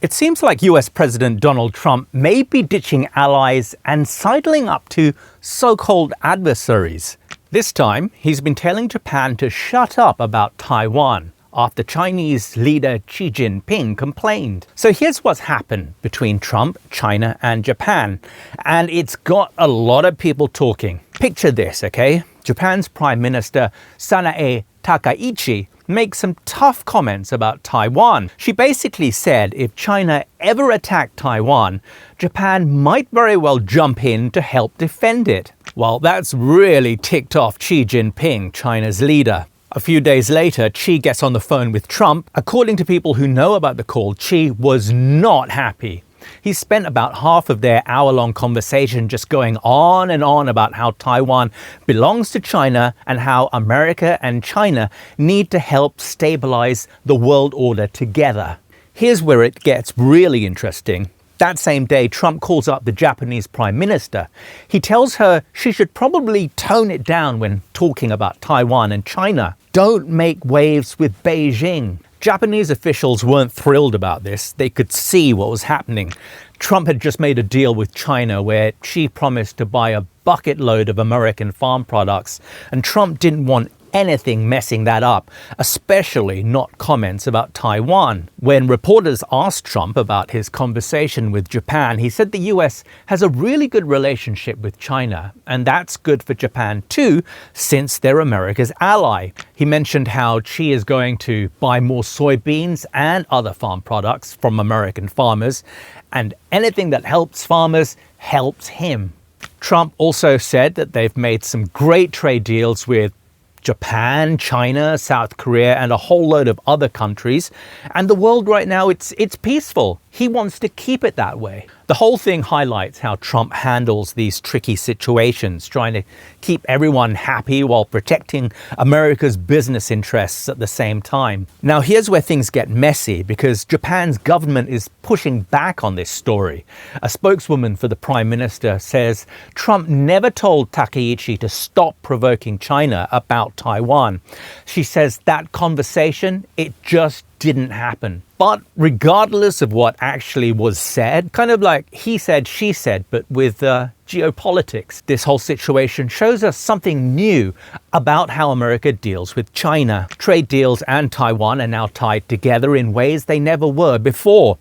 It seems like US President Donald Trump may be ditching allies and sidling up to so-called adversaries. This time, he's been telling Japan to shut up about Taiwan after Chinese leader Xi Jinping complained. So here's what's happened between Trump, China and Japan. And it's got a lot of people talking. Picture this, okay? Japan's Prime Minister Sanae Takaichi makes some tough comments about Taiwan. She basically said if China ever attacked Taiwan, Japan might very well jump in to help defend it. Well, that's really ticked off Xi Jinping, China's leader. A few days later, Xi gets on the phone with Trump. According to people who know about the call, Xi was not happy. He spent about half of their hour-long conversation just going on and on about how Taiwan belongs to China and how America and China need to help stabilize the world order together. Here's where it gets really interesting. That same day, Trump calls up the Japanese Prime Minister. He tells her she should probably tone it down when talking about Taiwan and China. Don't make waves with Beijing. Japanese officials weren't thrilled about this. They could see what was happening. Trump had just made a deal with China where Xi promised to buy a bucket load of American farm products, and Trump didn't want anything messing that up, especially not comments about Taiwan. When reporters asked Trump about his conversation with Japan, he said the US has a really good relationship with China, and that's good for Japan too, since they're America's ally. He mentioned how Xi is going to buy more soybeans and other farm products from American farmers, and anything that helps farmers helps him. Trump also said that they've made some great trade deals with Japan, China, South Korea, and a whole load of other countries. And the world right now, it's peaceful. He wants to keep it that way. The whole thing highlights how Trump handles these tricky situations, trying to keep everyone happy while protecting America's business interests at the same time. Now, here's where things get messy because Japan's government is pushing back on this story. A spokeswoman for the Prime Minister says Trump never told Takaichi to stop provoking China about Taiwan. She says that conversation, it just didn't happen. But regardless of what actually was said, kind of like he said, she said, but with geopolitics, this whole situation shows us something new about how America deals with China. Trade deals and Taiwan are now tied together in ways they never were before.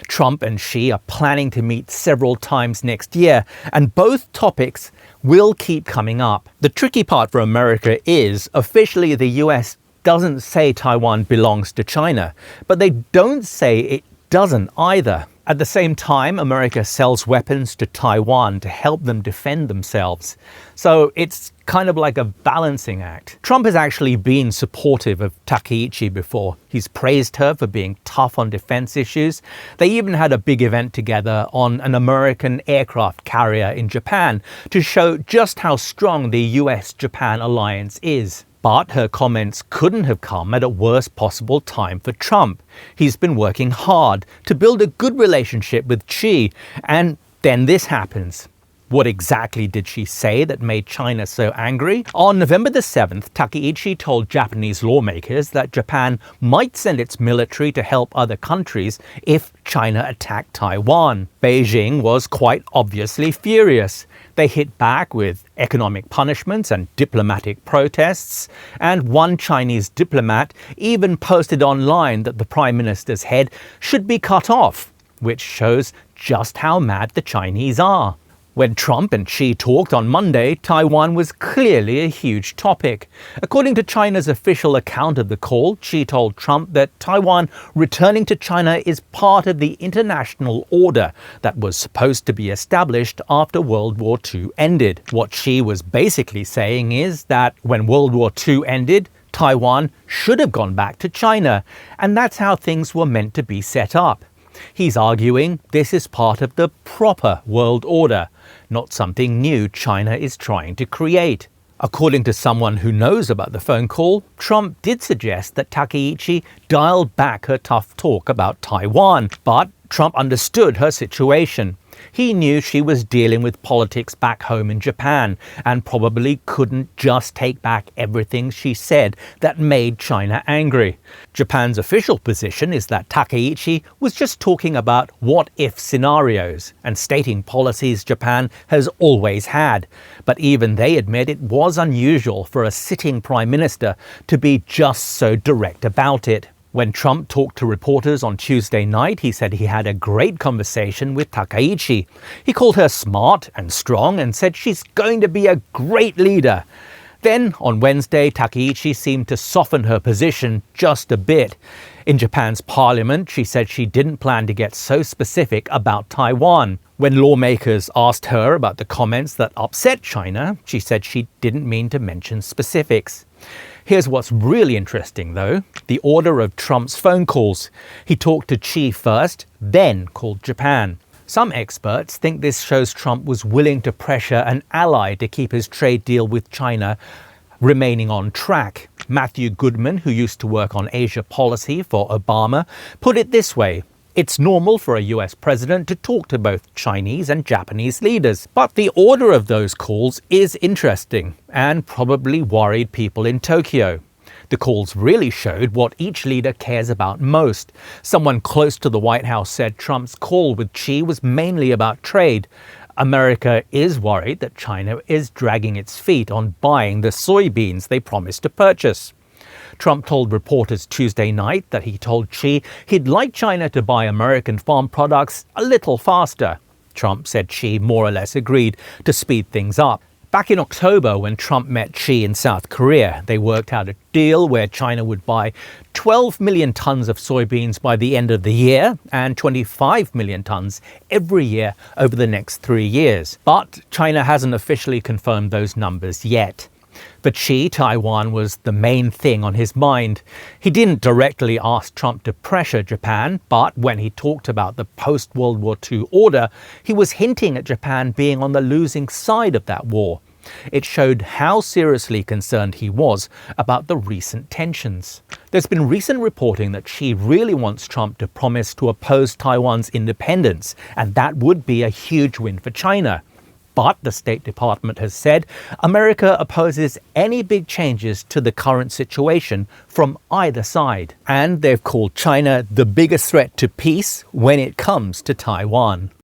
Trump and Xi are planning to meet several times next year, and both topics will keep coming up. The tricky part for America is officially the US doesn't say Taiwan belongs to China, but they don't say it doesn't either. At the same time, America sells weapons to Taiwan to help them defend themselves. So it's kind of like a balancing act. Trump has actually been supportive of Takaichi before. He's praised her for being tough on defense issues. They even had a big event together on an American aircraft carrier in Japan to show just how strong the US-Japan alliance is. But her comments couldn't have come at a worst possible time for Trump. He's been working hard to build a good relationship with Xi, and then this happens. What exactly did she say that made China so angry? On November the 7th, Takaichi told Japanese lawmakers that Japan might send its military to help other countries if China attacked Taiwan. Beijing was quite obviously furious. They hit back with economic punishments and diplomatic protests, and one Chinese diplomat even posted online that the Prime Minister's head should be cut off, which shows just how mad the Chinese are. When Trump and Xi talked on Monday, Taiwan was clearly a huge topic. According to China's official account of the call, Xi told Trump that Taiwan returning to China is part of the international order that was supposed to be established after World War II ended. What Xi was basically saying is that when World War II ended, Taiwan should have gone back to China, and that's how things were meant to be set up. He's arguing this is part of the proper world order, not something new China is trying to create. According to someone who knows about the phone call, Trump did suggest that Takaichi dialed back her tough talk about Taiwan, but Trump understood her situation. He knew she was dealing with politics back home in Japan and probably couldn't just take back everything she said that made China angry. Japan's official position is that Takaichi was just talking about what-if scenarios and stating policies Japan has always had. But even they admit it was unusual for a sitting prime minister to be just so direct about it. When Trump talked to reporters on Tuesday night, he said he had a great conversation with Takaichi. He called her smart and strong and said she's going to be a great leader. Then, on Wednesday, Takaichi seemed to soften her position just a bit. In Japan's parliament, she said she didn't plan to get so specific about Taiwan. When lawmakers asked her about the comments that upset China, she said she didn't mean to mention specifics. Here's what's really interesting, though, the order of Trump's phone calls. He talked to Xi first, then called Japan. Some experts think this shows Trump was willing to pressure an ally to keep his trade deal with China remaining on track. Matthew Goodman, who used to work on Asia policy for Obama, put it this way. It's normal for a US president to talk to both Chinese and Japanese leaders, but the order of those calls is interesting and probably worried people in Tokyo. The calls really showed what each leader cares about most. Someone close to the White House said Trump's call with Xi was mainly about trade. America is worried that China is dragging its feet on buying the soybeans they promised to purchase. Trump told reporters Tuesday night that he told Xi he'd like China to buy American farm products a little faster. Trump said Xi more or less agreed to speed things up. Back in October, when Trump met Xi in South Korea, they worked out a deal where China would buy 12 million tons of soybeans by the end of the year and 25 million tons every year over the next 3 years. But China hasn't officially confirmed those numbers yet. For Xi, Taiwan was the main thing on his mind. He didn't directly ask Trump to pressure Japan, but when he talked about the post-World War II order, he was hinting at Japan being on the losing side of that war. It showed how seriously concerned he was about the recent tensions. There's been recent reporting that Xi really wants Trump to promise to oppose Taiwan's independence, and that would be a huge win for China. But the State Department has said America opposes any big changes to the current situation from either side. And they've called China the biggest threat to peace when it comes to Taiwan.